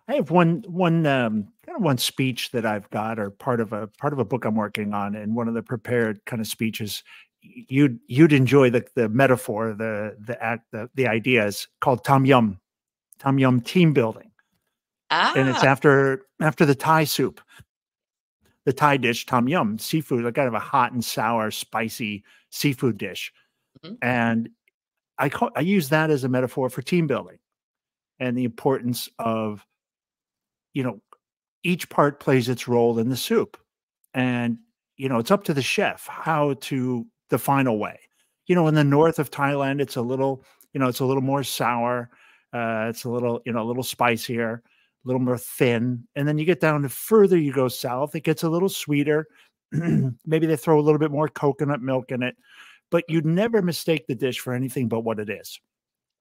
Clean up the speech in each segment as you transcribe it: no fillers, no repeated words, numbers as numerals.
I have one kind of one speech that I've got, or part of a book I'm working on, and one of the prepared kind of speeches. You'd enjoy the metaphor, the ideas called Tom Yum team building, and it's Ah, after the Thai soup, the Thai dish Tom Yum seafood, like kind of a hot and sour, spicy seafood dish, mhm, and I use that as a metaphor for team building and the importance of you know each part plays its role in the soup. And, it's up to the chef how to the final way. In the north of Thailand, it's a little more sour. It's a little spicier, a little more thin. And then you get down the further you go south, it gets a little sweeter. Maybe they throw a little bit more coconut milk in it, but you'd never mistake the dish for anything but what it is.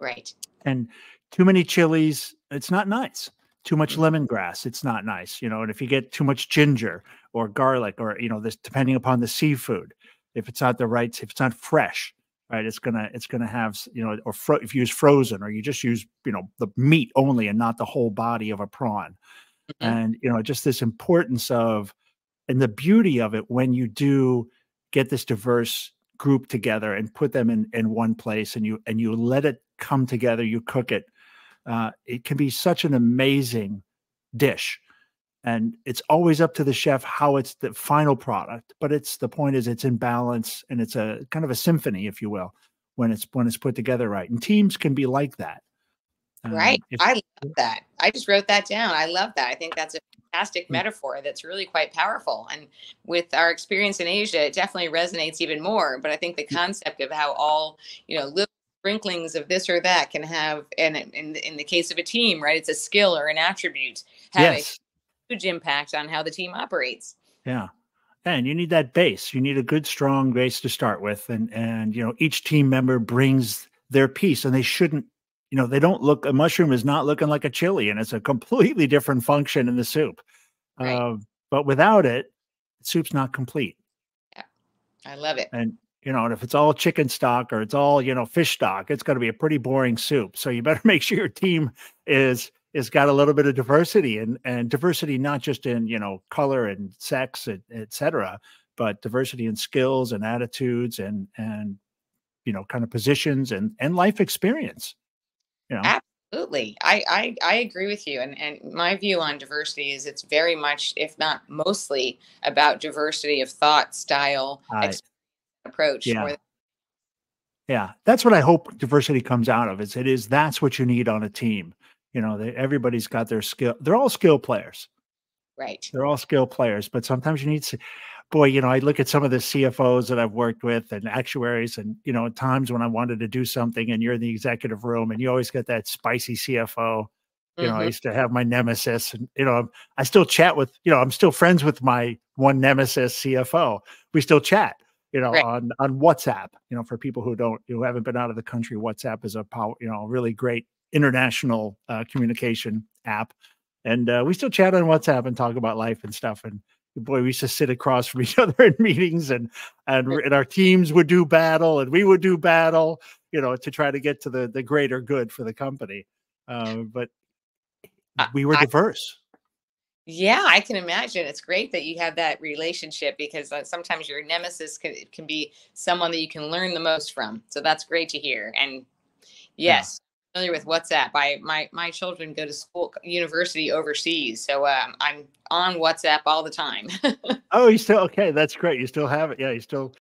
right. And too many chilies, it's not nice. Too much Mhm, lemongrass, it's not nice, and if you get too much ginger or garlic or, this depending upon the seafood, if it's not fresh, right, it's gonna have, if you use frozen or you just use, the meat only and not the whole body of a prawn. mhm. And, just this importance of and the beauty of it when you do get this diverse group together and put them in one place and you let it come together, you cook it, it can be such an amazing dish. And it's always up to the chef how it's the final product, but the point is it's in balance and it's a kind of a symphony, if you will, when it's put together right. And teams can be like that. Right. If I love that. I just wrote that down. I love that. I think that's a fantastic metaphor that's really quite powerful. And with our experience in Asia, it definitely resonates even more. But I think the concept of how all, little sprinklings of this or that can have, and in the case of a team, right, it's a skill or an attribute, have a yes, huge impact on how the team operates. yeah. And you need that base. You need a good, strong base to start with, and each team member brings their piece, and they shouldn't. They don't look. A mushroom is not looking like a chili, and it's a completely different function in the soup. Right. Uh, but without it, soup's not complete. Yeah. I love it. And and if it's all chicken stock or it's all fish stock, it's going to be a pretty boring soup. So you better make sure your team is got a little bit of diversity and diversity not just in color and sex, et cetera, but diversity in skills and attitudes and kind of positions and life experience. You know, Absolutely. I agree with you. And my view on diversity is it's very much, if not mostly, about diversity of thought, style, I approach more yeah. than Yeah, that's what I hope diversity comes out of. That's what you need on a team. Everybody's got their skill. They're all skill players. right. They're all skill players, but sometimes you need to, boy, I look at some of the CFOs that I've worked with and actuaries, and at times when I wanted to do something and you're in the executive room and you always get that spicy CFO. I Hmm. used to have my nemesis, and I still chat with, I'm still friends with my one nemesis CFO. We still chat, Right. on WhatsApp. For people who haven't been out of the country, WhatsApp is a really great international communication app, and we still chat on WhatsApp and talk about life and stuff. And boy, we used to sit across from each other in meetings, and our teams would do battle, and we would do battle, to try to get to the greater good for the company. But we were I, diverse. yeah, I can imagine. It's great that you have that relationship because sometimes your nemesis can be someone that you can learn the most from. So that's great to hear. And Yeah. yes, familiar with WhatsApp. My children go to school, university overseas, so I'm on WhatsApp all the time. Oh, you still okay? That's great. You still have it. Yeah, you still